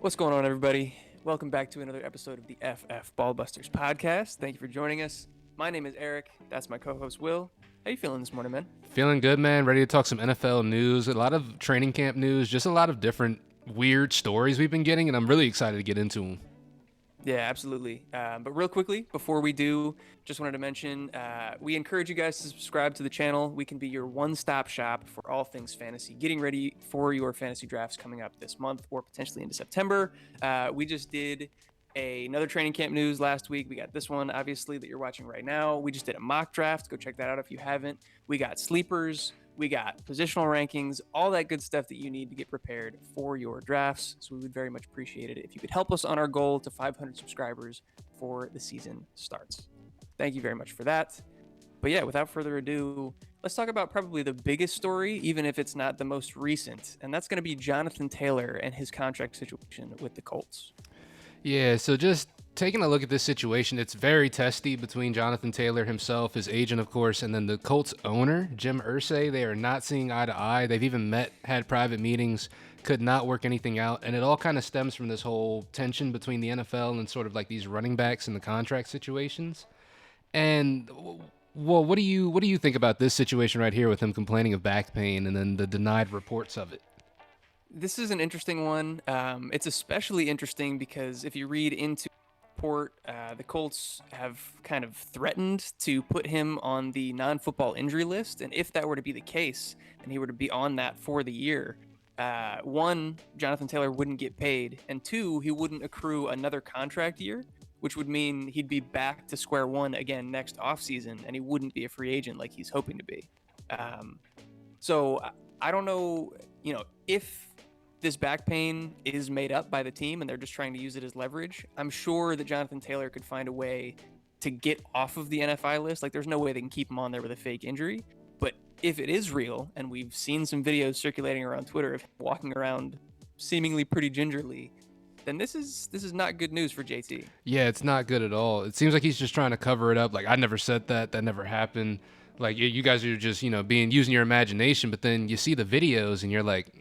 What's going on, everybody? Welcome back to another episode of the FF Ballbusters podcast. Thank you for joining us. My name is Eric. That's my co-host, Will. How you feeling this morning, man? Feeling good, man. Ready to talk some NFL news, a lot of training camp news, just a lot of different weird stories we've been getting, and I'm really excited to get into them. Yeah, absolutely. But real quickly, before we do, just wanted to mention, we encourage you guys to subscribe to the channel. We can be your one-stop shop for all things fantasy, getting ready for your fantasy drafts coming up this month or potentially into September. We just did another training camp news last week. We got this one, obviously, that you're watching right now. We just did a mock draft. Go check that out if you haven't. We got sleepers. We got positional rankings, all that good stuff that you need to get prepared for your drafts. So we would very much appreciate it if you could help us on our goal to 500 subscribers before the season starts. Thank you very much for that. But yeah, without further ado, let's talk about probably the biggest story, even if it's not the most recent. And that's going to be Jonathan Taylor and his contract situation with the Colts. Yeah, so just taking a look at this situation, it's very testy between Jonathan Taylor himself, his agent, of course, and then the Colts owner, Jim Irsay. They are not seeing eye to eye. They've even met, had private meetings, could not work anything out. And it all kind of stems from this whole tension between the NFL and sort of like these running backs and the contract situations. And well, what do you think about this situation right here with him complaining of back pain and then the denied reports of it? This is an interesting one. It's especially interesting because if you read into the report, the Colts have kind of threatened to put him on the non-football injury list. And if that were to be the case, and he were to be on that for the year, one, Jonathan Taylor wouldn't get paid, and two, he wouldn't accrue another contract year, which would mean he'd be back to square one again next offseason, and he wouldn't be a free agent like he's hoping to be. So I don't know, if this back pain is made up by the team and they're just trying to use it as leverage, I'm sure that Jonathan Taylor could find a way to get off of the NFI list. Like, there's no way they can keep him on there with a fake injury. But if it is real, and we've seen some videos circulating around Twitter of him walking around seemingly pretty gingerly, then this is not good news for JT. Yeah, it's not good at all. It seems like he's just trying to cover it up. Like, I never said that. That never happened. Like, you guys are just, using your imagination. But then you see the videos and you're like,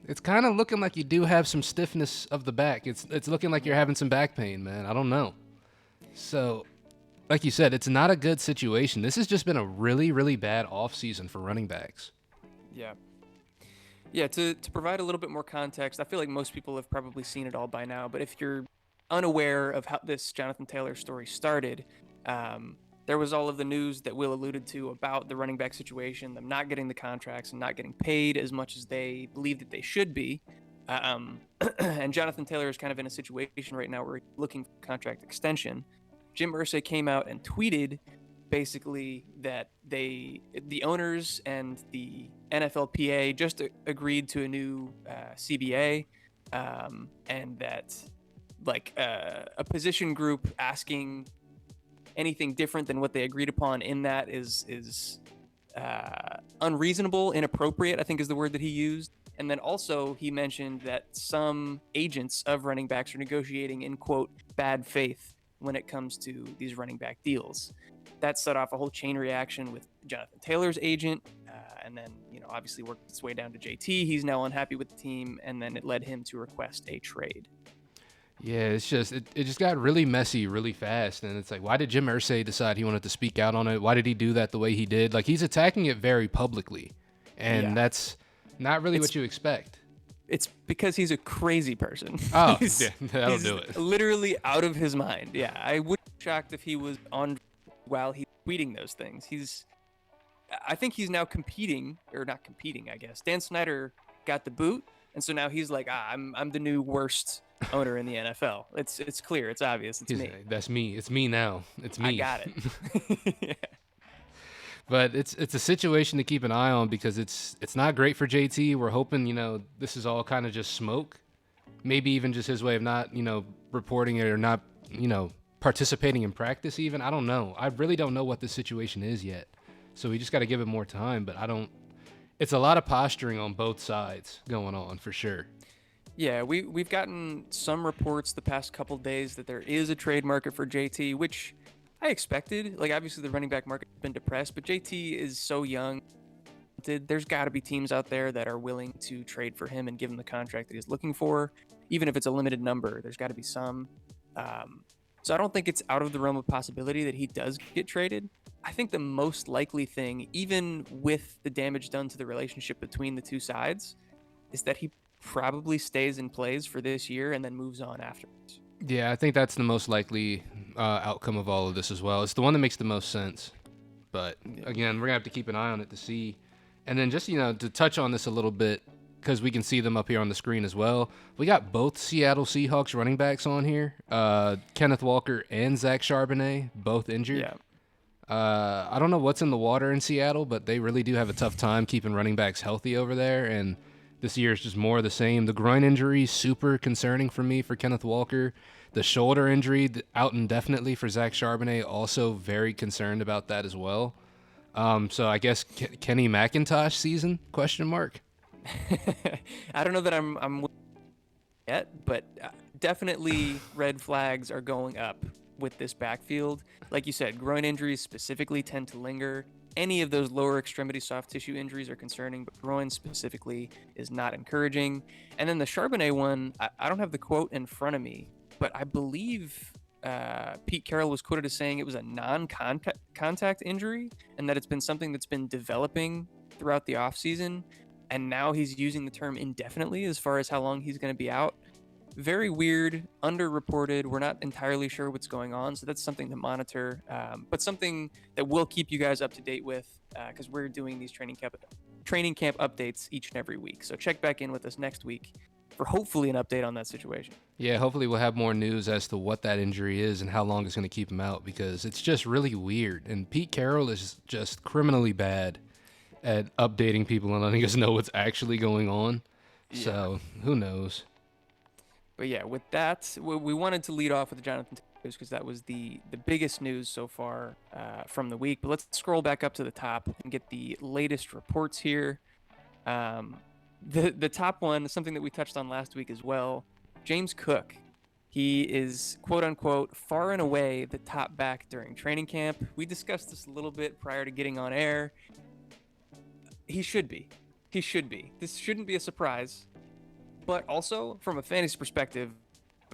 it's kind of looking like you do have some stiffness of the back. It's looking like you're having some back pain, man. I don't know. So, like you said, it's not a good situation. This has just been a really, really bad offseason for running backs. Yeah. Yeah, to provide a little bit more context, I feel like most people have probably seen it all by now. But if you're unaware of how this Jonathan Taylor story started, there was all of the news that Will alluded to about the running back situation, them not getting the contracts and not getting paid as much as they believe that they should be. And Jonathan Taylor is kind of in a situation right now where he's looking for contract extension. Jim Irsay came out and tweeted basically that the owners and the NFLPA just agreed to a new CBA, and that a position group asking anything different than what they agreed upon in that is unreasonable, inappropriate, I think is the word that he used. And then also he mentioned that some agents of running backs are negotiating in, quote, bad faith when it comes to these running back deals. That set off a whole chain reaction with Jonathan Taylor's agent, and then, obviously worked its way down to JT. He's now unhappy with the team, and then it led him to request a trade. Yeah, it's just it just got really messy really fast, and it's like, why did Jim Irsay decide he wanted to speak out on it? Why did he do that the way he did? Like, he's attacking it very publicly, and that's not really what you expect. It's because he's a crazy person. Oh, yeah, that'll do it. Literally out of his mind. Yeah, I wouldn't be shocked if he was on while he's tweeting those things. I think he's now competing, or not competing, I guess. Dan Snyder got the boot, and so now he's like, I'm the new worst owner in the NFL. It's clear, it's obvious, it's me. That's me. It's me now. It's me. I got it. Yeah. But it's a situation to keep an eye on because it's not great for JT. We're hoping, this is all kind of just smoke. Maybe even just his way of not, reporting it or not, participating in practice even. I don't know. I really don't know what the situation is yet. So we just got to give it more time, but it's a lot of posturing on both sides going on for sure. Yeah, we've gotten some reports the past couple days that there is a trade market for JT, which I expected. Like, obviously the running back market has been depressed, but JT is so young, there's got to be teams out there that are willing to trade for him and give him the contract that he's looking for, even if it's a limited number. There's got to be some. So I don't think it's out of the realm of possibility that he does get traded. I think the most likely thing, even with the damage done to the relationship between the two sides, is that he probably stays and plays for this year and then moves on afterwards. Yeah, I think that's the most likely outcome of all of this as well. It's the one that makes the most sense. But again, we're going to have to keep an eye on it to see. And then just, to touch on this a little bit, because we can see them up here on the screen as well. We got both Seattle Seahawks running backs on here. Kenneth Walker and Zach Charbonnet, both injured. Yeah. I don't know what's in the water in Seattle, but they really do have a tough time keeping running backs healthy over there. And this year is just more of the same. The groin injury, super concerning for me for Kenneth Walker. The shoulder injury, out indefinitely for Zach Charbonnet, also very concerned about that as well. So I guess Kenny McIntosh season, question mark? I don't know that I'm yet, but definitely red flags are going up with this backfield. Like you said, groin injuries specifically tend to linger. Any of those lower extremity soft tissue injuries are concerning, but groin specifically is not encouraging. And then the Charbonnet one, I don't have the quote in front of me, but I believe Pete Carroll was quoted as saying it was a non-contact injury and that it's been something that's been developing throughout the offseason. And now he's using the term indefinitely as far as how long he's going to be out. Very weird, underreported. We're not entirely sure what's going on, so that's something to monitor. But something that we'll keep you guys up to date with because we're doing these training camp updates each and every week. So check back in with us next week for hopefully an update on that situation. Yeah, hopefully we'll have more news as to what that injury is and how long it's going to keep him out because it's just really weird. And Pete Carroll is just criminally bad at updating people and letting us know what's actually going on. Yeah. So who knows? But yeah, with that, we wanted to lead off with Jonathan Taylor because that was the biggest news so far from the week. But let's scroll back up to the top and get the latest reports here. The top one, something that we touched on last week as well, James Cook. He is, quote unquote, far and away the top back during training camp. We discussed this a little bit prior to getting on air. He should be. This shouldn't be a surprise. But also, from a fantasy perspective,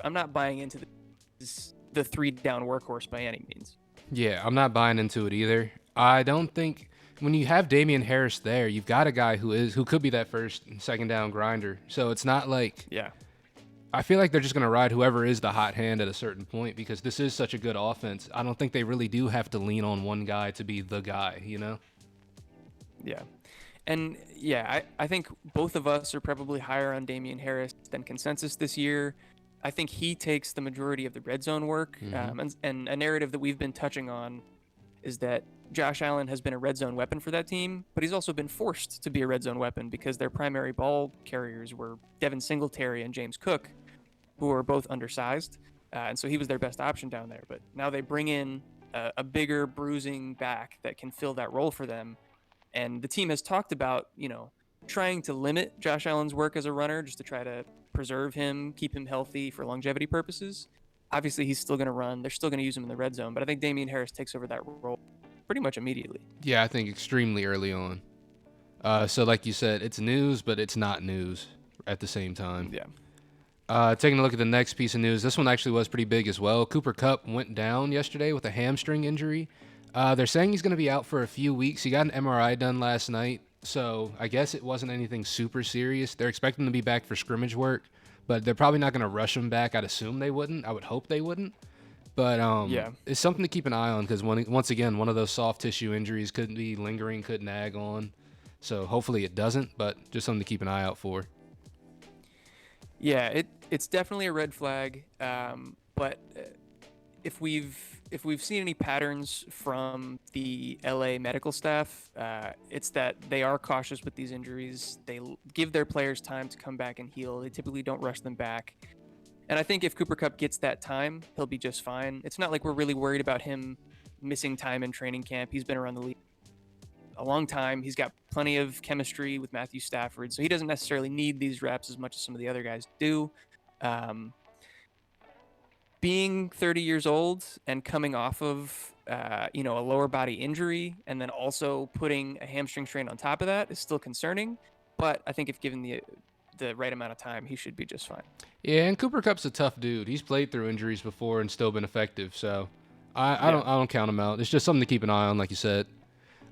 I'm not buying into the 3-down workhorse by any means. Yeah, I'm not buying into it either. I don't think when you have Damian Harris there, you've got a guy who could be that first and second down grinder. So it's not like I feel like they're just going to ride whoever is the hot hand at a certain point because this is such a good offense. I don't think they really do have to lean on one guy to be the guy, Yeah. And yeah, I think both of us are probably higher on Damian Harris than consensus this year. I think he takes the majority of the red zone work. And a narrative that we've been touching on is that Josh Allen has been a red zone weapon for that team, but he's also been forced to be a red zone weapon because their primary ball carriers were Devin Singletary and James Cook, who are both undersized. And so he was their best option down there. But now they bring in a bigger bruising back that can fill that role for them. And the team has talked about, trying to limit Josh Allen's work as a runner just to try to preserve him, keep him healthy for longevity purposes. Obviously, he's still going to run. They're still going to use him in the red zone. But I think Damian Harris takes over that role pretty much immediately. Yeah, I think extremely early on. So like you said, it's news, but it's not news at the same time. Yeah. Taking a look at the next piece of news, this one actually was pretty big as well. Cooper Kupp went down yesterday with a hamstring injury. They're saying he's going to be out for a few weeks. He got an MRI done last night, so I guess it wasn't anything super serious. They're expecting him to be back for scrimmage work, but they're probably not going to rush him back. I'd assume they wouldn't. I would hope they wouldn't. But it's something to keep an eye on because, once again, one of those soft tissue injuries could be lingering, could nag on. So hopefully it doesn't, but just something to keep an eye out for. Yeah, it's definitely a red flag, but if we've seen any patterns from the LA medical staff, it's that they are cautious with these injuries. They give their players time to come back and heal. They typically don't rush them back. And I think if Cooper Kupp gets that time, he'll be just fine. It's not like we're really worried about him missing time in training camp. He's been around the league a long time. He's got plenty of chemistry with Matthew Stafford, so he doesn't necessarily need these reps as much as some of the other guys do. being 30 years old and coming off of a lower body injury, and then also putting a hamstring strain on top of that is still concerning. But I think if given the right amount of time, he should be just fine. Yeah, and Cooper Kupp's a tough dude. He's played through injuries before and still been effective. So I Yeah. don't count him out. It's just something to keep an eye on, like you said.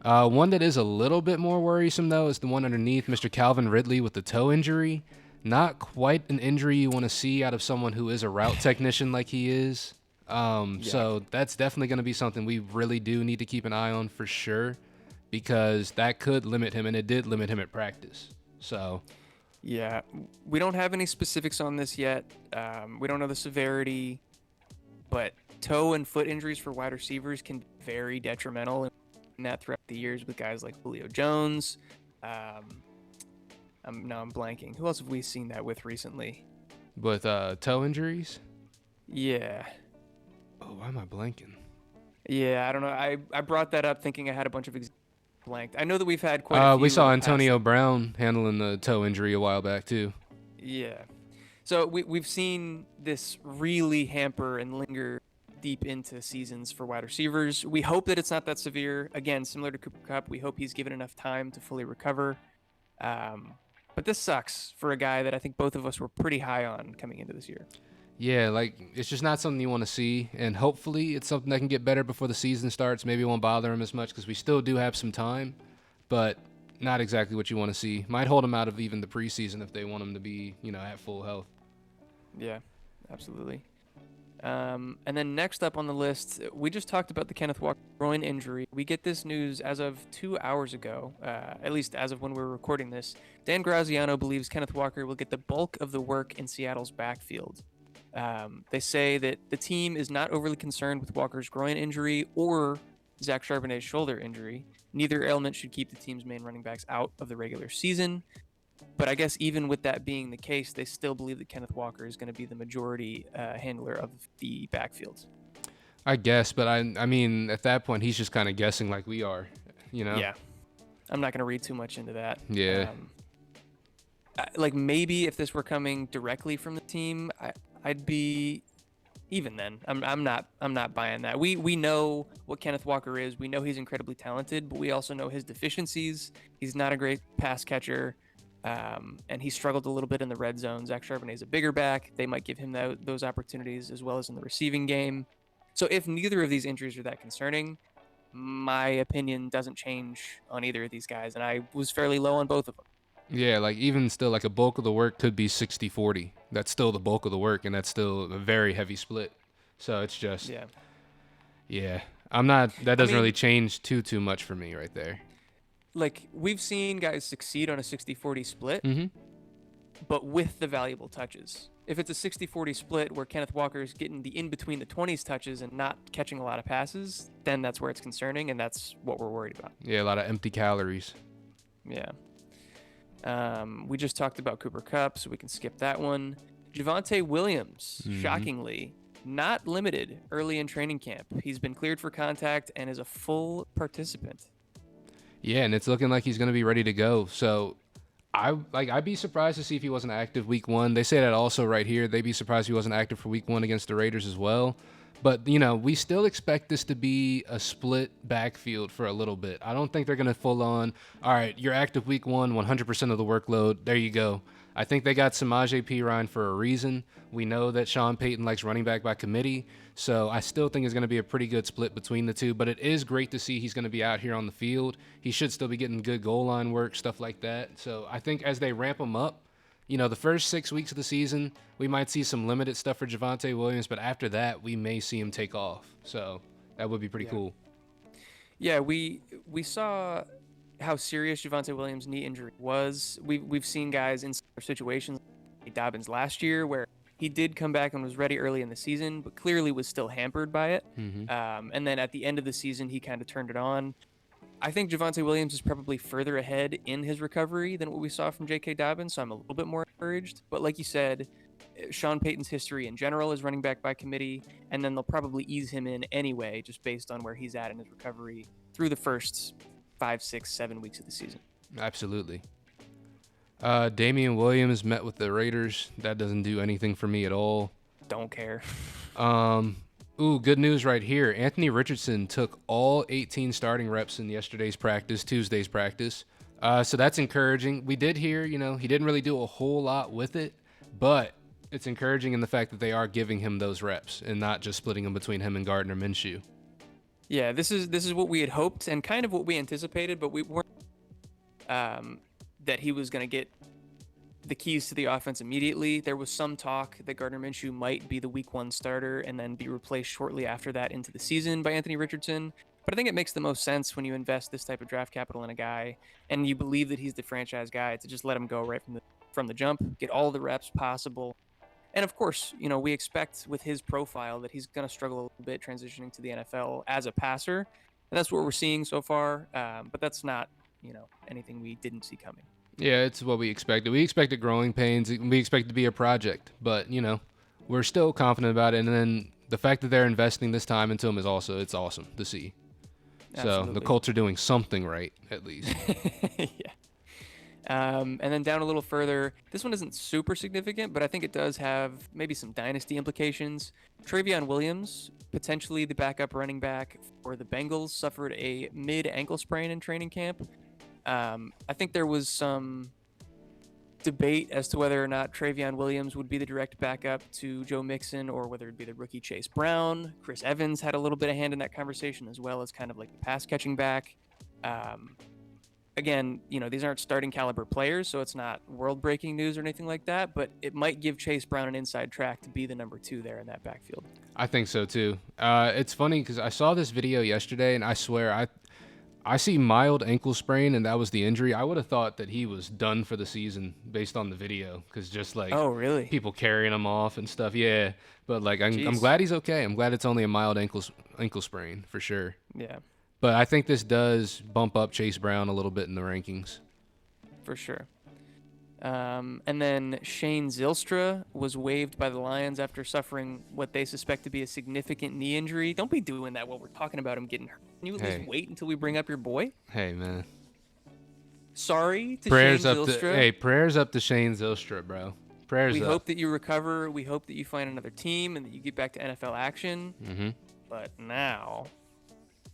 One that is a little bit more worrisome though is the one underneath, Mr. Calvin Ridley with the toe injury. Not quite an injury you want to see out of someone who is a route technician like he is. So that's definitely going to be something we really do need to keep an eye on for sure, because that could limit him, and it did limit him at practice. So Yeah, we don't have any specifics on this yet. We don't know the severity, but toe and foot injuries for wide receivers can be very detrimental. And that throughout the years with guys like Julio Jones. I'm blanking. Who else have we seen that with recently? with toe injuries, Yeah. oh, why am I blanking? Yeah, I don't know. I brought that up thinking I had a bunch of blanked. I know that we've had quite a few. We saw in the past. Antonio Brown handling the toe injury a while back too. Yeah. So we've seen this really hamper and linger deep into seasons for wide receivers. We hope that it's not that severe. Again, similar to Cooper Kupp, we hope he's given enough time to fully recover. But this sucks for a guy that I think both of us were pretty high on coming into this year. Yeah, like it's just not something you want to see, and hopefully it's something that can get better before the season starts. Maybe it won't bother him as much because we still do have some time, but not exactly what you want to see. Might hold him out of even the preseason if they want him to be, at full health. Yeah, absolutely. And then next up on the list, we just talked about the Kenneth Walker groin injury. We get this news as of 2 hours ago, at least as of when we were recording this. Dan Graziano believes Kenneth Walker will get the bulk of the work in Seattle's backfield. They say that the team is not overly concerned with Walker's groin injury or Zach Charbonnet's shoulder injury. Neither ailment should keep the team's main running backs out of the regular season. But I guess even with that being the case, they still believe that Kenneth Walker is going to be the majority handler of the backfield. I guess, but I mean, at that point, he's just kind of guessing like we are, Yeah. I'm not going to read too much into that. Yeah. Like maybe if this were coming directly from the team, I'd be even then. I'm not buying that. We know what Kenneth Walker is. We know he's incredibly talented, but we also know his deficiencies. He's not a great pass catcher. And he struggled a little bit in the red zone. Zach Charbonnet is a bigger back. They might give him those opportunities as well as in the receiving game. So if neither of these injuries are that concerning, my opinion doesn't change on either of these guys. And I was fairly low on both of them. Yeah, like even still, like a bulk of the work could be 60-40. That's still the bulk of the work, and that's still a very heavy split. So it's just, yeah. That doesn't really change too much for me right there. Like, we've seen guys succeed on a 60-40 split, but with the valuable touches. If it's a 60-40 split where Kenneth Walker is getting the in-between the 20s touches and not catching a lot of passes, then that's where it's concerning, and that's what we're worried about. Yeah, a lot of empty calories. Yeah. We just talked about Cooper Kupp, so we can skip that one. Javonte Williams, shockingly, not limited early in training camp. He's been cleared for contact and is a full participant. Yeah, and it's looking like he's going to be ready to go. So I'd be surprised to see if he wasn't active week 1. They say that also right here. They'd be surprised if he wasn't active for week 1 against the Raiders as well. But, we still expect this to be a split backfield for a little bit. I don't think they're going to full on, all right, you're active week 1, 100% of the workload. There you go. I think they got Samaje Perine for a reason. We know that Sean Payton likes running back by committee. So I still think it's going to be a pretty good split between the two. But it is great to see he's going to be out here on the field. He should still be getting good goal line work, stuff like that. So I think as they ramp him up, the first 6 weeks of the season, we might see some limited stuff for Javonte Williams, but after that, we may see him take off. So that would be pretty cool. Yeah, we saw how serious Javonte Williams' knee injury was. We've seen guys in similar situations, like Dobbins last year, where he did come back and was ready early in the season, but clearly was still hampered by it. And then at the end of the season, he kind of turned it on. I think Javonte Williams is probably further ahead in his recovery than what we saw from J.K. Dobbins, so I'm a little bit more encouraged. But like you said, Sean Payton's history in general is running back by committee, and then they'll probably ease him in anyway, just based on where he's at in his recovery through the first 5, 6, 7 weeks of the season. Absolutely. Damian Williams met with the Raiders. That doesn't do anything for me at all. don't care. Good news right here. Anthony Richardson took all 18 starting reps in Tuesday's practice. So that's encouraging. We did hear, he didn't really do a whole lot with it, but it's encouraging in the fact that they are giving him those reps and not just splitting them between him and Gardner Minshew. Yeah, this is what we had hoped and kind of what we anticipated, but we weren't that he was going to get the keys to the offense immediately. There was some talk that Gardner Minshew might be the week 1 starter and then be replaced shortly after that into the season by Anthony Richardson. But I think it makes the most sense when you invest this type of draft capital in a guy and you believe that he's the franchise guy to just let him go right from the jump, get all the reps possible. And of course, we expect with his profile that he's going to struggle a little bit transitioning to the NFL as a passer. And that's what we're seeing so far. But that's not, anything we didn't see coming. Yeah, it's what we expected. We expected growing pains. We expected to be a project. But, we're still confident about it. And then the fact that they're investing this time into him it's awesome to see. Absolutely. So the Colts are doing something right, at least. Yeah. And then down a little further, this one isn't super significant, but I think it does have maybe some dynasty implications. Trevion Williams, potentially the backup running back for the Bengals, suffered a mid-ankle sprain in training camp. I think there was some debate as to whether or not Trevion Williams would be the direct backup to Joe Mixon or whether it'd be the rookie Chase Brown. Chris Evans had a little bit of hand in that conversation as well as kind of like the pass-catching back. Again, these aren't starting caliber players, so it's not world-breaking news or anything like that, but it might give Chase Brown an inside track to be the number 2 there in that backfield. I think so, too. It's funny because I saw this video yesterday, and I swear, I see mild ankle sprain, and that was the injury. I would have thought that he was done for the season based on the video because just, oh, really? People carrying him off and stuff. Yeah, but, I'm glad he's okay. I'm glad it's only a mild ankle sprain for sure. Yeah. But I think this does bump up Chase Brown a little bit in the rankings. For sure. And then Shane Zylstra was waived by the Lions after suffering what they suspect to be a significant knee injury. Don't be doing that while we're talking about him getting hurt. Can you at least wait until we bring up your boy? Hey, man. Sorry to Shane Zylstra. Prayers up to Shane Zylstra, bro. We hope that you recover. We hope that you find another team and that you get back to NFL action. Mm-hmm. But now...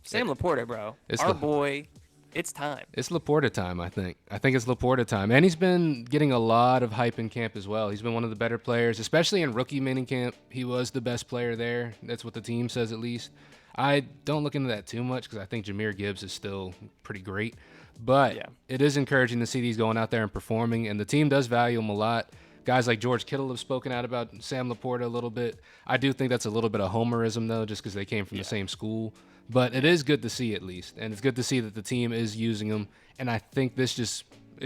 Sam Laporta, bro. Boy, it's time. It's Laporta time, I think. I think it's Laporta time. And he's been getting a lot of hype in camp as well. He's been one of the better players, especially in rookie minicamp. He was the best player there. That's what the team says, at least. I don't look into that too much because I think Jahmyr Gibbs is still pretty great. But It is encouraging to see these going out there and performing, and the team does value him a lot. Guys like George Kittle have spoken out about Sam Laporta a little bit. I do think that's a little bit of homerism, though, just because they came from the same school. But it is good to see, at least, and it's good to see that the team is using him. And I think it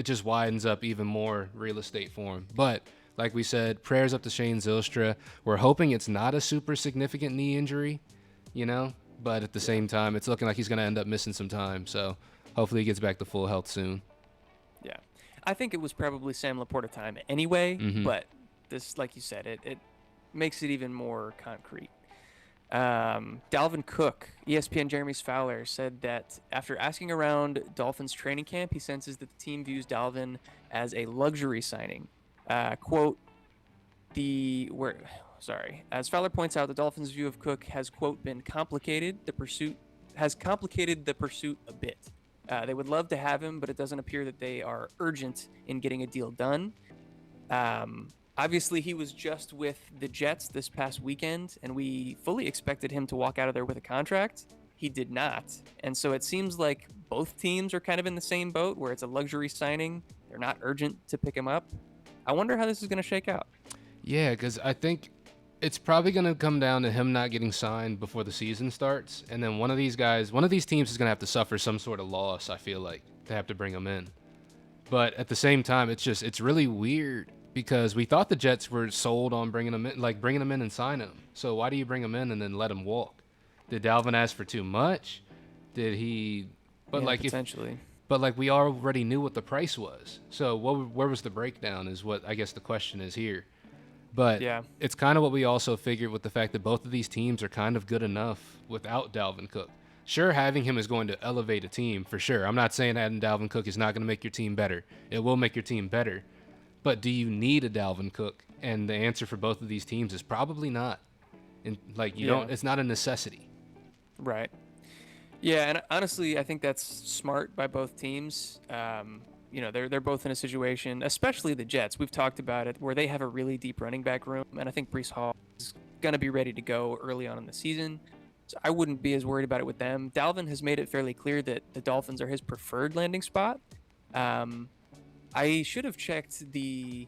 just widens up even more real estate for him. But like we said, prayers up to Shane Zylstra. We're hoping it's not a super significant knee injury, But at the same time, it's looking like he's going to end up missing some time. So hopefully he gets back to full health soon. Yeah, I think it was probably Sam Laporta time anyway. Mm-hmm. But this, like you said, it makes it even more concrete. Dalvin Cook, ESPN Jeremy's Fowler, said that after asking around Dolphins training camp, he senses that the team views Dalvin as a luxury signing. Quote, as Fowler points out, the Dolphins' view of Cook has, quote, been complicated. The pursuit has complicated the pursuit a bit. They would love to have him, but it doesn't appear that they are urgent in getting a deal done. Obviously, he was just with the Jets this past weekend, and we fully expected him to walk out of there with a contract. He did not. And so it seems like both teams are kind of in the same boat where it's a luxury signing. They're not urgent to pick him up. I wonder how this is going to shake out. Yeah, because I think it's probably going to come down to him not getting signed before the season starts. And then one of these teams is going to have to suffer some sort of loss, I feel like, to have to bring him in. But at the same time, it's really weird. Because we thought the Jets were sold on bringing him in and sign him. So why do you bring him in and then let him walk? Did Dalvin ask for too much? Did he? But potentially. But we already knew what the price was. So where was the breakdown? Is what I guess the question is here. But it's kind of what we also figured with the fact that both of these teams are kind of good enough without Dalvin Cook. Sure, having him is going to elevate a team for sure. I'm not saying adding Dalvin Cook is not going to make your team better. It will make your team better. But do you need a Dalvin Cook? And the answer for both of these teams is probably not. And like you don't, it's not a necessity. Right. Yeah, and honestly, I think that's smart by both teams. They're both in a situation, especially the Jets. We've talked about it, where they have a really deep running back room, and I think Breece Hall is going to be ready to go early on in the season. So I wouldn't be as worried about it with them. Dalvin has made it fairly clear that the Dolphins are his preferred landing spot. I should have checked the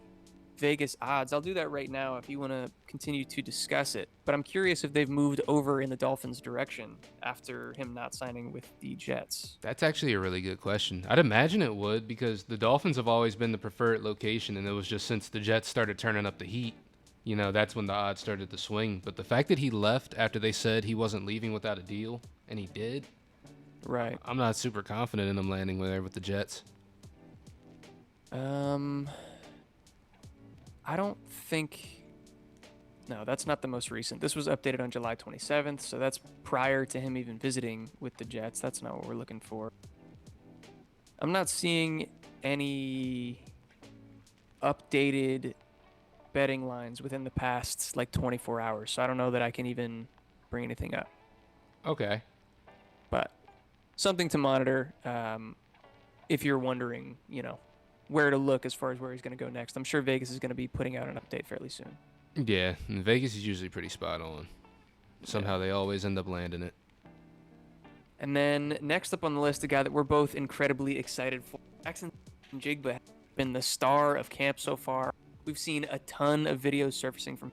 Vegas odds. I'll do that right now if you want to continue to discuss it. But I'm curious if they've moved over in the Dolphins' direction after him not signing with the Jets. That's actually a really good question. I'd imagine it would, because the Dolphins have always been the preferred location, and it was just since the Jets started turning up the heat, that's when the odds started to swing. But the fact that he left after they said he wasn't leaving without a deal, and he did, right? I'm not super confident in him landing there with the Jets. I don't think. No, that's not the most recent. This was updated on July 27th, so that's prior to him even visiting with the Jets. That's not what we're looking for. I'm not seeing any updated betting lines within the past 24 hours, so I don't know that I can even bring anything up. Okay. But something to monitor if you're wondering, where to look as far as where he's going to go next. I'm sure Vegas is going to be putting out an update fairly soon. Yeah, and Vegas is usually pretty spot on. Somehow they always end up landing it. And then next up on the list, a guy that we're both incredibly excited for, Jaxon Smith-Njigba, has been the star of camp so far. We've seen a ton of videos surfacing from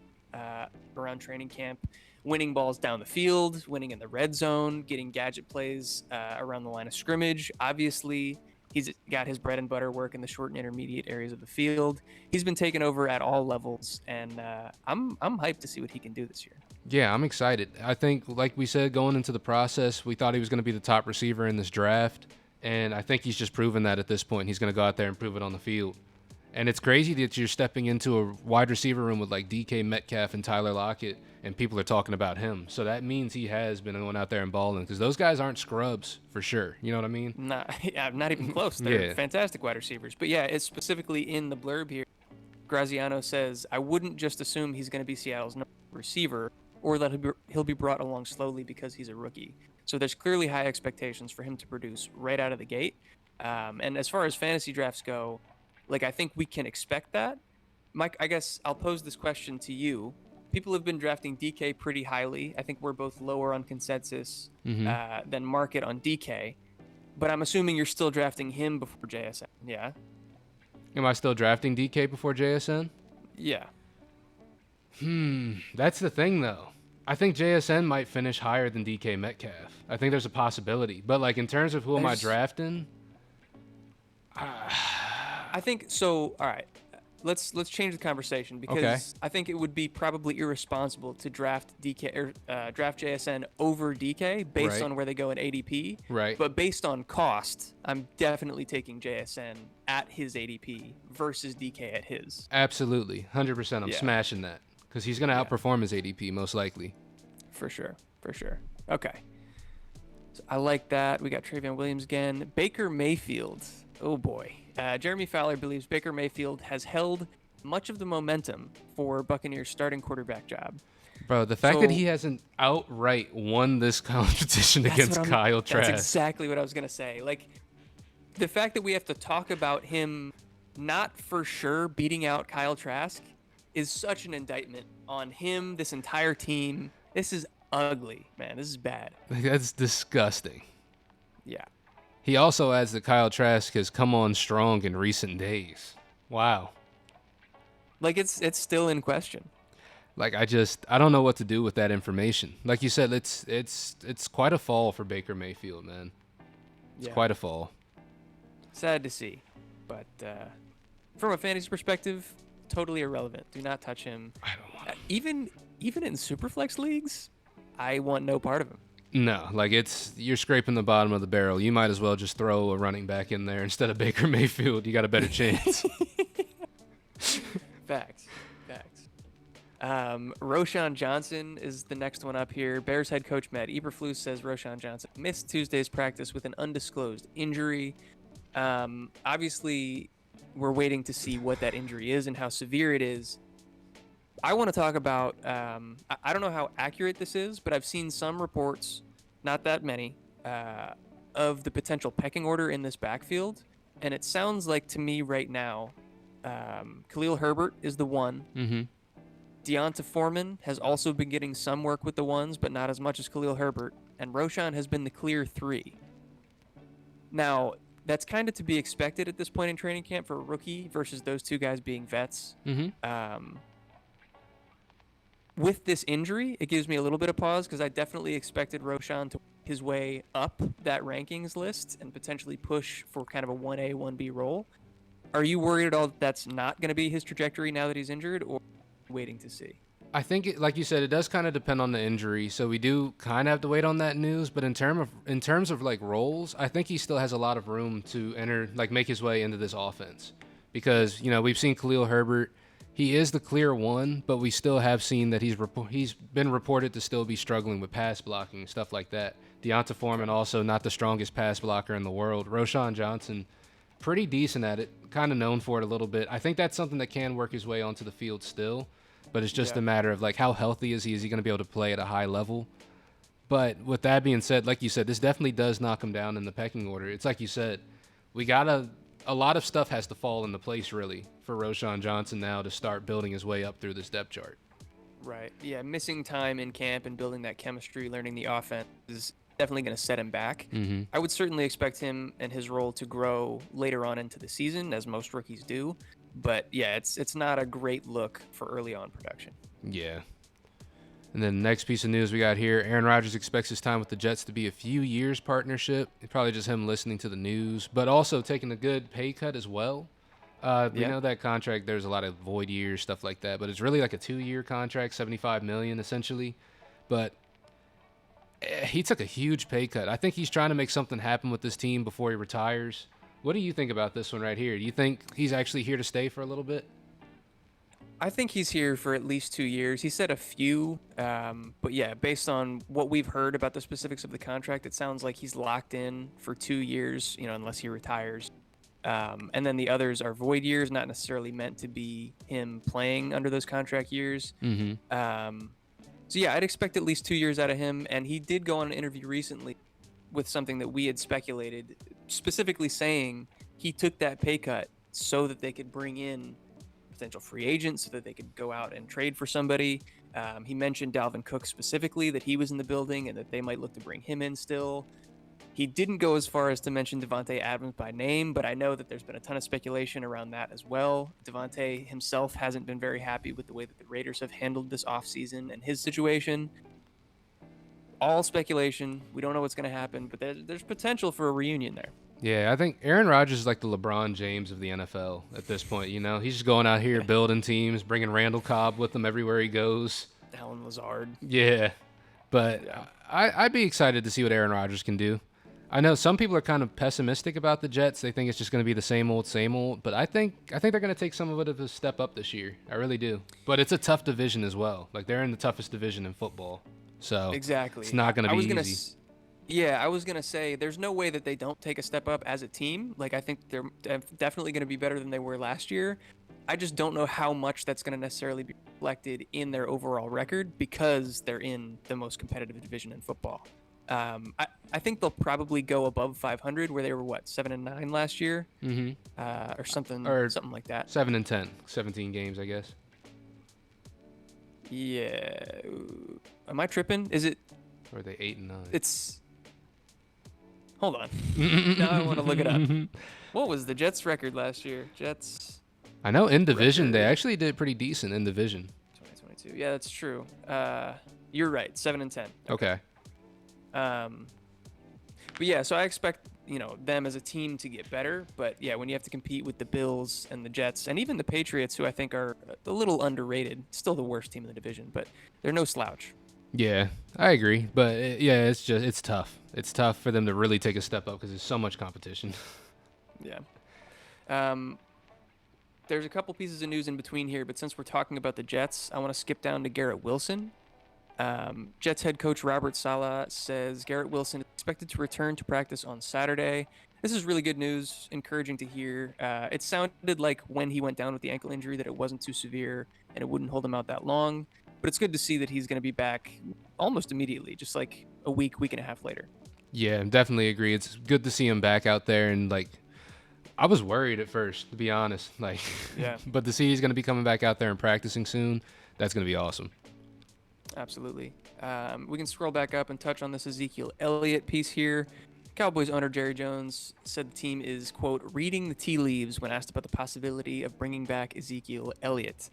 around training camp, winning balls down the field, winning in the red zone, getting gadget plays around the line of scrimmage. Obviously, he's got his bread and butter work in the short and intermediate areas of the field. He's been taken over at all levels, and I'm hyped to see what he can do this year. Yeah, I'm excited. I think, like we said, going into the process, we thought he was going to be the top receiver in this draft, and I think he's just proven that at this point. He's going to go out there and prove it on the field. And it's crazy that you're stepping into a wide receiver room with DK Metcalf and Tyler Lockett, and people are talking about him. So that means he has been going out there and balling, because those guys aren't scrubs for sure. You know what I mean? Not even close. They're fantastic wide receivers. But yeah, it's specifically in the blurb here. Graziano says, I wouldn't just assume he's going to be Seattle's number one receiver, or that he'll be brought along slowly because he's a rookie. So there's clearly high expectations for him to produce right out of the gate. And as far as fantasy drafts go, I think we can expect that. Mike, I guess I'll pose this question to you. People have been drafting DK pretty highly. I think we're both lower on consensus than market on DK. But I'm assuming you're still drafting him before JSN, yeah? Am I still drafting DK before JSN? Yeah. That's the thing, though. I think JSN might finish higher than DK Metcalf. I think there's a possibility. But, in terms of who am I drafting? I think so. All right, let's change the conversation, because I think it would be probably irresponsible to draft DK or draft JSN over DK based on where they go in ADP. Right. But based on cost, I'm definitely taking JSN at his ADP versus DK at his. Absolutely, 100%. I'm smashing that, because he's going to outperform his ADP most likely. For sure. Okay. So I like that. We got Travion Williams again. Baker Mayfield. Oh boy. Jeremy Fowler believes Baker Mayfield has held much of the momentum for Buccaneers' starting quarterback job. Bro, the fact that he hasn't outright won this competition against Kyle Trask. That's exactly what I was going to say. The fact that we have to talk about him not for sure beating out Kyle Trask is such an indictment on him, this entire team. This is ugly, man. This is bad. That's disgusting. Yeah. He also adds that Kyle Trask has come on strong in recent days. Wow. It's still in question. I don't know what to do with that information. Like you said, it's quite a fall for Baker Mayfield, man. It's quite a fall. Sad to see, but from a fantasy perspective, totally irrelevant. Do not touch him. I don't want him. Even in Superflex leagues, I want no part of him. No, you're scraping the bottom of the barrel. You might as well just throw a running back in there instead of Baker Mayfield. You got a better chance. Facts. Roshan Johnson is the next one up here. Bears head coach Matt Eberflus says Roshan Johnson missed Tuesday's practice with an undisclosed injury. Obviously, we're waiting to see what that injury is and how severe it is. I want to talk about, I don't know how accurate this is, but I've seen some reports, not that many, of the potential pecking order in this backfield. And it sounds like to me right now, Khalil Herbert is the one. Mm-hmm. Deonta Foreman has also been getting some work with the ones, but not as much as Khalil Herbert. And Roshan has been the clear 3. Now, that's kind of to be expected at this point in training camp for a rookie versus those 2 guys being vets. Mm-hmm. With this injury, it gives me a little bit of pause because I definitely expected Roshan to work his way up that rankings list and potentially push for kind of a 1A, 1B role. Are you worried at all that that's not going to be his trajectory now that he's injured, or waiting to see? I think, like you said, it does kind of depend on the injury, so we do kind of have to wait on that news. But in terms of like roles, I think he still has a lot of room to make his way into this offense, because we've seen Khalil Herbert. He is the clear 1, but we still have seen that he's been reported to still be struggling with pass blocking and stuff like that. Deonta Foreman also not the strongest pass blocker in the world. Roshan Johnson, pretty decent at it, kind of known for it a little bit. I think that's something that can work his way onto the field still, but it's just a matter of like how healthy is he? Is he going to be able to play at a high level? But with that being said, like you said, this definitely does knock him down in the pecking order. It's like you said, a lot of stuff has to fall into place really for Roshan Johnson now to start building his way up through this depth chart. Right. Yeah, missing time in camp and building that chemistry, learning the offense is definitely going to set him back. Mm-hmm. I would certainly expect him and his role to grow later on into the season, as most rookies do. But yeah, it's not a great look for early on production. Yeah. And then the next piece of news we got here, Aaron Rodgers expects his time with the Jets to be a few years partnership. It's probably just him listening to the news, but also taking a good pay cut as well. We know that contract, there's a lot of void years, stuff like that, but it's really like a 2-year contract, $75 million essentially. But he took a huge pay cut. I think he's trying to make something happen with this team before he retires. What do you think about this one right here? Do you think he's actually here to stay for a little bit? I think he's here for at least 2 years. He said a few, but yeah, based on what we've heard about the specifics of the contract, it sounds like he's locked in for 2 years, unless he retires. And then the others are void years, not necessarily meant to be him playing under those contract years. Mm-hmm. So yeah, I'd expect at least 2 years out of him. And he did go on an interview recently with something that we had speculated, specifically saying he took that pay cut so that they could bring in potential free agents, so that they could go out and trade for somebody. He mentioned Dalvin Cook specifically, that he was in the building and that they might look to bring him in still. He didn't go as far as to mention Davante Adams by name, but I know that there's been a ton of speculation around that as well. Davante himself hasn't been very happy with the way that the Raiders have handled this offseason and his situation. All speculation. We don't know what's going to happen, but there's potential for a reunion there. Yeah, I think Aaron Rodgers is like the LeBron James of the NFL at this point. He's just going out here building teams, bringing Randall Cobb with him everywhere he goes. Alan Lazard. Yeah, but I'd be excited to see what Aaron Rodgers can do. I know some people are kind of pessimistic about the Jets. They think it's just going to be the same old, but I think they're going to take some of it of a step up this year. I really do. But it's a tough division as well. Like, they're in the toughest division in football. So exactly, it's not going to be easy. Yeah, I was going to say there's no way that they don't take a step up as a team. Like, I think they're definitely going to be better than they were last year. I just don't know how much that's going to necessarily be reflected in their overall record because they're in the most competitive division in football. I think they'll probably go above 500, where they were 7-9 last year, or something like that. 7-10, 17 games, I guess. Yeah, am I tripping? Is it? Or are they 8-9? It's. Hold on. Now I want to look it up. What was the Jets' record last year? Jets. I know in division they actually did pretty decent in division. 2022. Yeah, that's true. You're right. 7-10. Okay. But yeah, so I expect them as a team to get better. But yeah, when you have to compete with the Bills and the Jets and even the Patriots, who I think are a little underrated, still the worst team in the division, but they're no slouch. Yeah, I agree. But it's tough. It's tough for them to really take a step up because there's so much competition. Yeah. There's a couple pieces of news in between here, but since we're talking about the Jets, I want to skip down to Garrett Wilson. Jets head coach Robert Saleh says Garrett Wilson is expected to return to practice on Saturday. this is really good news, encouraging to hear. It sounded like when he went down with the ankle injury that it wasn't too severe and it wouldn't hold him out that long. But it's good to see that he's going to be back almost immediately, just like a week and a half later. Yeah, definitely agree. It's good to see him back out there, and like I was worried at first, to be honest. Like, Yeah. but to see he's going to be coming back out there and practicing soon, that's going to be awesome. Absolutely. We can scroll back up and touch on this Ezekiel Elliott piece here. Cowboys owner Jerry Jones said the team is, quote, reading the tea leaves when asked about the possibility of bringing back Ezekiel Elliott.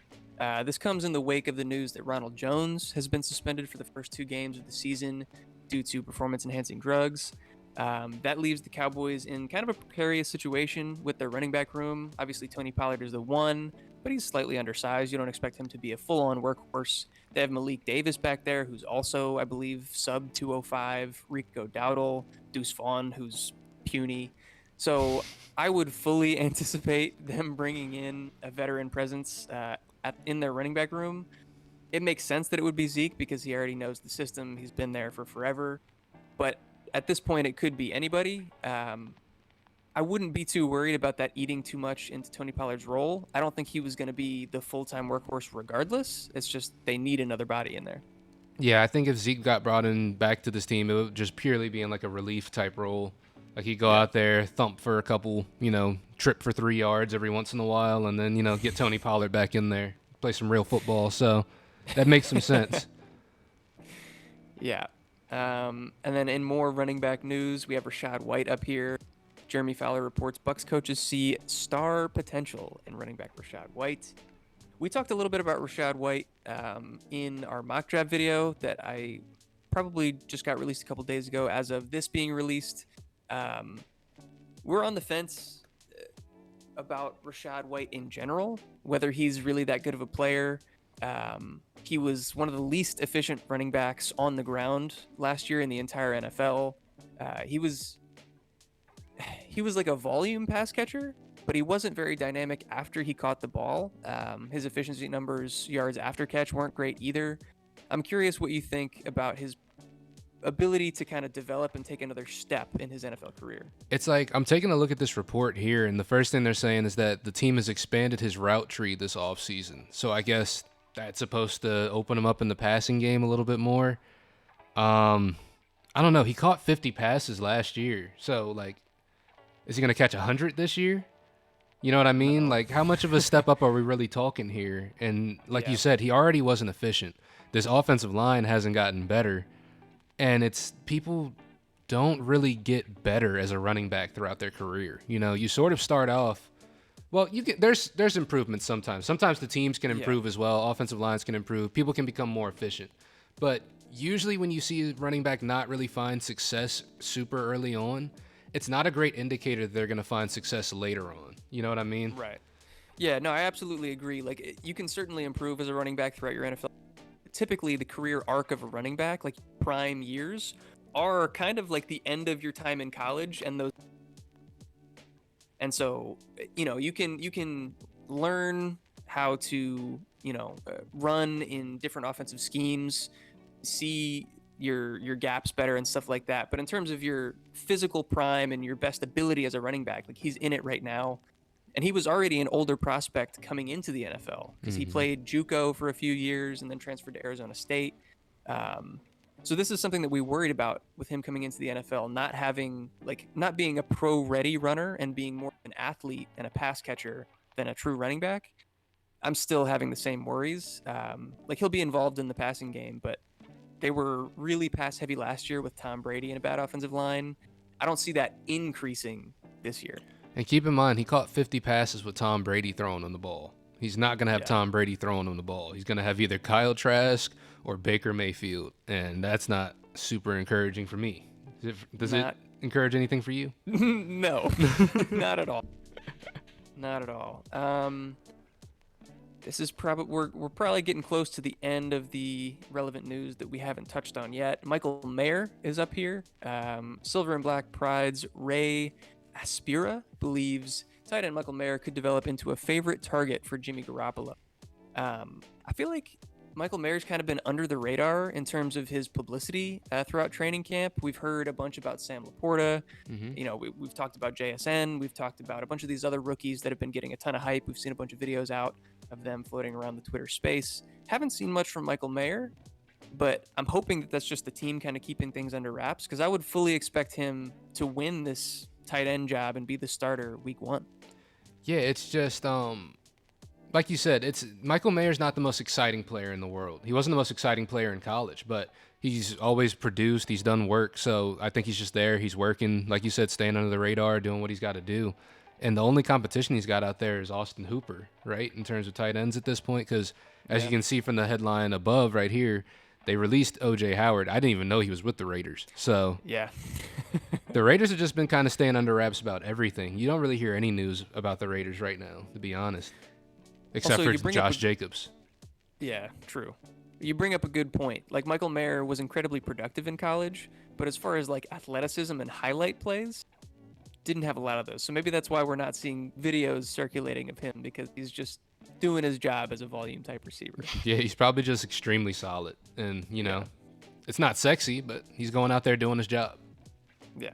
This comes in the wake of the news that Ronald Jones has been suspended for the first 2 games of the season due to performance-enhancing drugs. That leaves the Cowboys in kind of a precarious situation with their running back room. Obviously, Tony Pollard is the one, but he's slightly undersized. You don't expect him to be a full-on workhorse. They have Malik Davis back there, who's also, I believe, sub 205. Rico Dowdle, Deuce Vaughn, who's puny. So I would fully anticipate them bringing in a veteran presence in their running back room. It makes sense that it would be Zeke because he already knows the system. He's been there for forever. But at this point, it could be anybody. I wouldn't be too worried about that eating too much into Tony Pollard's role. I don't think he was going to be the full-time workhorse regardless. It's just they need another body in there. Yeah, I think if Zeke got brought in back to this team, it would just purely be in like a relief type role. Like he'd go out there, thump for a couple, trip for 3 yards every once in a while, and then, get Tony Pollard back in there, play some real football. So that makes some sense. Yeah. And then in more running back news, we have Rachaad White up here. Jeremy Fowler reports Bucs coaches see star potential in running back Rachaad White. We talked a little bit about Rachaad White in our mock draft video that I probably just got released a couple days ago. As of this being released, we're on the fence about Rachaad White in general, whether he's really that good of a player. He was one of the least efficient running backs on the ground last year in the entire NFL. He was like a volume pass catcher, but he wasn't very dynamic after he caught the ball. His efficiency numbers, yards after catch, weren't great either. I'm curious what you think about his ability to kind of develop and take another step in his NFL career. It's like I'm taking a look at this report here, and the first thing they're saying is that the team has expanded his route tree this offseason. So I guess that's supposed to open him up in the passing game a little bit more. I don't know. He caught 50 passes last year. So, like, is he going to catch 100 this year? You know what I mean? Like, how much of a step up are we really talking here? And like you said, he already wasn't efficient. This offensive line hasn't gotten better. And it's people don't really get better as a running back throughout their career. You sort of start off. Well, there's improvements sometimes. Sometimes the teams can improve as well. Offensive lines can improve. People can become more efficient. But usually when you see a running back not really find success super early on, it's not a great indicator that they're going to find success later on. You know what I mean? Right. Yeah, no, I absolutely agree. Like, you can certainly improve as a running back throughout your NFL. Typically, the career arc of a running back, like prime years, are kind of like the end of your time in college, and so you can learn how to run in different offensive schemes, see your gaps better and stuff like that. But in terms of your physical prime and your best ability as a running back, like he's in it right now. And he was already an older prospect coming into the NFL because he played JUCO for a few years and then transferred to Arizona State. So this is something that we worried about with him coming into the NFL, not being a pro-ready runner and being more an athlete and a pass catcher than a true running back. I'm still having the same worries. He'll be involved in the passing game, but they were really pass heavy last year with Tom Brady and a bad offensive line. I don't see that increasing this year. And keep in mind, he caught 50 passes with Tom Brady throwing him the ball. He's not going to have Tom Brady throwing him the ball. He's going to have either Kyle Trask or Baker Mayfield, and that's not super encouraging for me. Does it encourage anything for you? No, not at all. Not at all. This is probably we're probably getting close to the end of the relevant news that we haven't touched on yet. Michael Mayer is up here. Silver and Black Pride's Ray Aspira believes tight end Michael Mayer could develop into a favorite target for Jimmy Garoppolo. I feel like Michael Mayer's kind of been under the radar in terms of his publicity throughout training camp. We've heard a bunch about Sam Laporta. You know, we've talked about JSN. We've talked about a bunch of these other rookies that have been getting a ton of hype. We've seen a bunch of videos out of them floating around the Twitter space. Haven't seen much from Michael Mayer, but I'm hoping that that's just the team kind of keeping things under wraps, because I would fully expect him to win this tight end job and be the starter week 1. Yeah, it's just like you said, it's Michael Mayer's not the most exciting player in the world. He wasn't the most exciting player in college, but he's always produced. He's done work, so I think he's just there. He's working, like you said, staying under the radar, doing what he's got to do. And the only competition he's got out there is Austin Hooper, right, in terms of tight ends at this point, because as you can see from the headline above right here, they released O.J. Howard. I didn't even know he was with the Raiders. So yeah, the Raiders have just been kind of staying under wraps about everything. You don't really hear any news about the Raiders right now, to be honest. Except also, for Josh Jacobs. Yeah, true. You bring up a good point. Like, Michael Mayer was incredibly productive in college, but as far as like athleticism and highlight plays, didn't have a lot of those. So maybe that's why we're not seeing videos circulating of him, because he's just doing his job as a volume type receiver. Yeah, he's probably just extremely solid. And, you know, it's not sexy, but he's going out there doing his job. Yeah.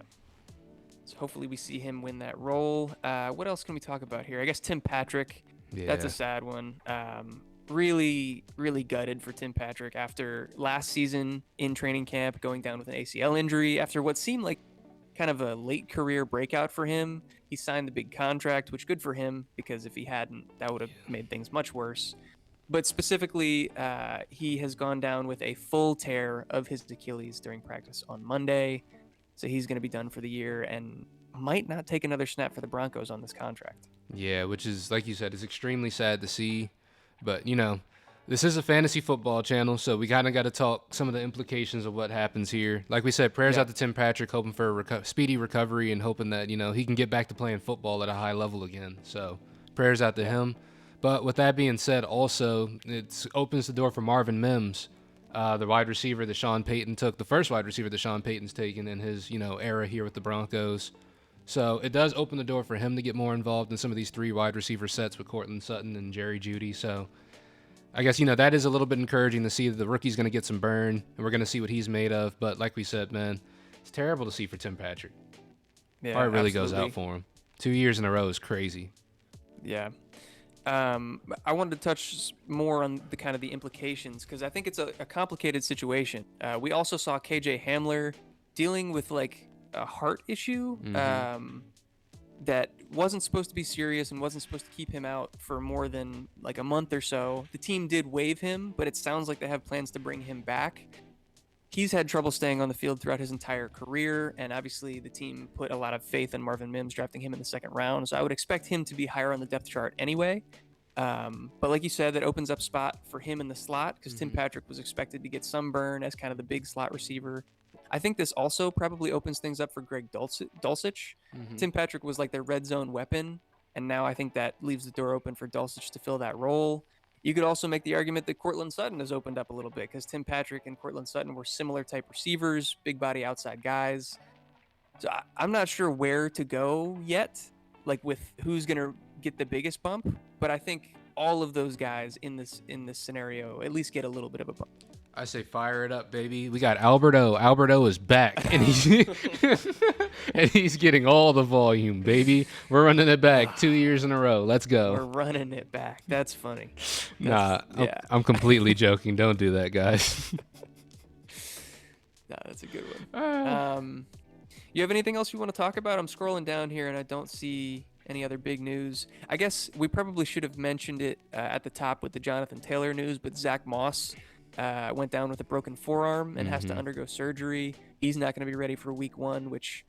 So hopefully we see him win that role. What else can we talk about here? I guess Tim Patrick. Yeah. That's a sad one. Really, really gutted for Tim Patrick after last season in training camp, going down with an ACL injury after what seemed like kind of a late career breakout for him. He signed the big contract, which good for him, because if he hadn't, that would have made things much worse. But specifically, he has gone down with a full tear of his Achilles during practice on Monday. So he's going to be done for the year and might not take another snap for the Broncos on this contract. Yeah, which is, like you said, is extremely sad to see. But, you know, this is a fantasy football channel, so we kind of got to talk some of the implications of what happens here. Like we said, prayers out to Tim Patrick, hoping for a speedy recovery and hoping that, you know, he can get back to playing football at a high level again. So prayers out to him. But with that being said, also, it opens the door for Marvin Mims, the wide receiver that Sean Payton took, the first wide receiver that Sean Payton's taken in his, you know, era here with the Broncos. So it does open the door for him to get more involved in some of these 3 wide receiver sets with Courtland Sutton and Jerry Jeudy. So I guess, you know, that is a little bit encouraging to see that the rookie's going to get some burn, and we're going to see what he's made of. But like we said, man, it's terrible to see for Tim Patrick. Yeah, heart really goes out for him. 2 years in a row is crazy. Yeah. I wanted to touch more on the kind of the implications, because I think it's a complicated situation. We also saw KJ Hamler dealing with like a heart issue that wasn't supposed to be serious and wasn't supposed to keep him out for more than like a month or so. The team did waive him, but it sounds like they have plans to bring him back. He's had trouble staying on the field throughout his entire career, and obviously the team put a lot of faith in Marvin Mims, drafting him in the 2nd round, so I would expect him to be higher on the depth chart anyway. But like you said, that opens up spot for him in the slot, because Tim Patrick was expected to get some burn as kind of the big slot receiver. I think this also probably opens things up for Greg Dulcich. Tim Patrick was like their red zone weapon, and now I think that leaves the door open for Dulcich to fill that role. You could also make the argument that Courtland Sutton has opened up a little bit, because Tim Patrick and Courtland Sutton were similar type receivers, big body outside guys. So I'm not sure where to go yet, like with who's going to get the biggest bump, but I think all of those guys in this scenario at least get a little bit of a bump. I say fire it up, baby. We got Alberto. Alberto is back, and he's and he's getting all the volume, baby. We're running it back 2 years in a row. Let's go. We're running it back. That's funny. I'm completely joking. Don't do that, guys. No, that's a good one. You have anything else you want to talk about? I'm scrolling down here, and I don't see any other big news. I guess we probably should have mentioned it at the top with the Jonathan Taylor news, but Zach Moss went down with a broken forearm and has to undergo surgery. He's not going to be ready for week 1, which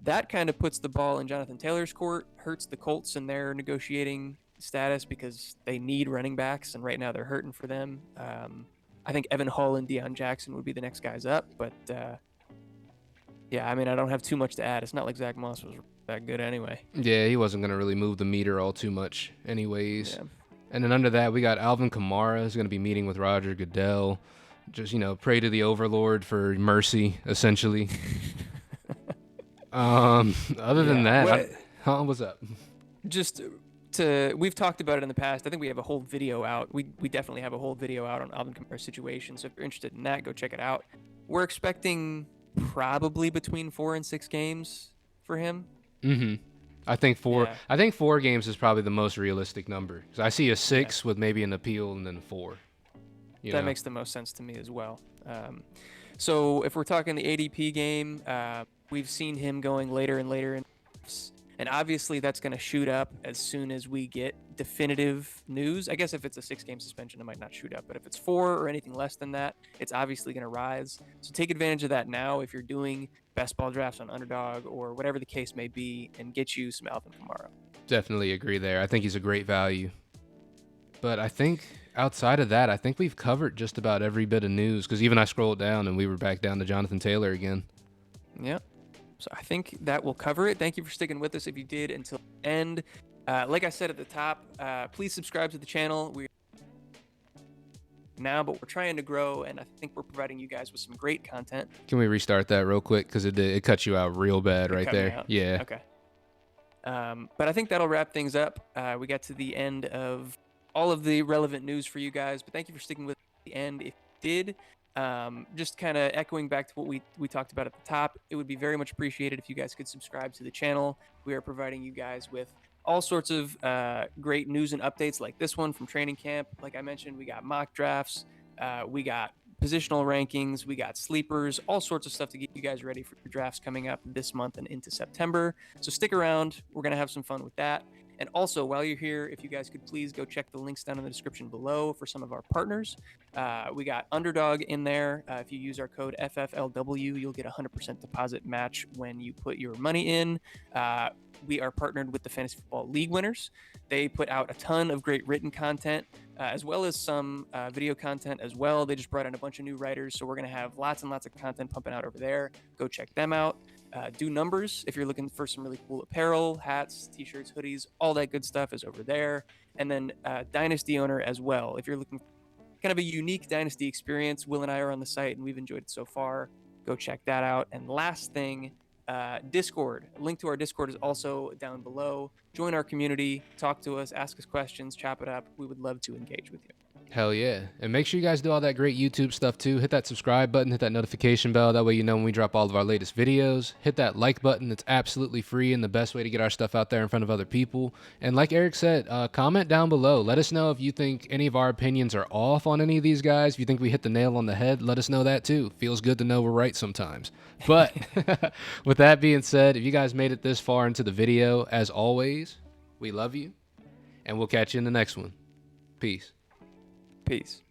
that kind of puts the ball in Jonathan Taylor's court, hurts the Colts in their negotiating status because they need running backs, and right now they're hurting for them. I think Evan Hull and Deion Jackson would be the next guys up, but yeah, I mean, I don't have too much to add. It's not like Zach Moss was that good anyway. Yeah, he wasn't going to really move the meter all too much anyways. Yeah. And then under that, we got Alvin Kamara who's going to be meeting with Roger Goodell. Just, you know, pray to the Overlord for mercy, essentially. Other than that, what's up? Just we've talked about it in the past. I think we have a whole video out. We definitely have a whole video out on Alvin Kamara's situation. So if you're interested in that, go check it out. We're expecting probably between 4 and 6 games for him. Mm-hmm. I think four. Yeah. I think 4 games is probably the most realistic number. 'Cause I see a 6 with maybe an appeal and then 4. That makes the most sense to me as well. So if we're talking the ADP game, we've seen him going later and later, and obviously that's going to shoot up as soon as we get definitive news. I guess if it's a 6-game suspension, it might not shoot up, but if it's 4 or anything less than that, it's obviously going to rise. So take advantage of that now if you're doing best ball drafts on Underdog or whatever the case may be, and get you some Alvin Kamara. Definitely agree there. I think he's a great value. But I think outside of that, I think we've covered just about every bit of news, because even I scrolled down and we were back down to Jonathan Taylor again. Yeah. So I think that will cover it. Thank you for sticking with us if you did until the end. Like I said at the top, please subscribe to the channel. We're now, but we're trying to grow, and I think we're providing you guys with some great content. Can we restart that real quick? Because it cut you out real bad right there. Yeah. Okay. But I think that'll wrap things up. We got to the end of all of the relevant news for you guys, but thank you for sticking with us at the end. If you did, just kind of echoing back to what we talked about at the top, it would be very much appreciated if you guys could subscribe to the channel. We are providing you guys with all sorts of great news and updates like this one from training camp. Like I mentioned, we got mock drafts, we got positional rankings, we got sleepers, all sorts of stuff to get you guys ready for your drafts coming up this month and into September. So stick around. We're going to have some fun with that. And also, while you're here, if you guys could please go check the links down in the description below for some of our partners. We got Underdog in there. If you use our code FFLW, you'll get a 100% deposit match when you put your money in. We are partnered with the Fantasy Football League winners. They put out a ton of great written content, as well as some video content as well. They just brought in a bunch of new writers, so we're going to have lots and lots of content pumping out over there. Go check them out. Do numbers if you're looking for some really cool apparel, hats, t-shirts, hoodies, all that good stuff is over there. And then Dynasty Owner as well. If you're looking for kind of a unique Dynasty experience, Will and I are on the site and we've enjoyed it so far. Go check that out. And last thing, Discord. A link to our Discord is also down below. Join our community, talk to us, ask us questions, chop it up. We would love to engage with you. Hell yeah. And make sure you guys do all that great YouTube stuff too. Hit that subscribe button, hit that notification bell. That way you know when we drop all of our latest videos. Hit that like button. It's absolutely free and the best way to get our stuff out there in front of other people. And like Eric said, comment down below. Let us know if you think any of our opinions are off on any of these guys. If you think we hit the nail on the head, let us know that too. Feels good to know we're right sometimes. But with that being said, if you guys made it this far into the video, as always, we love you. And we'll catch you in the next one. Peace. Peace.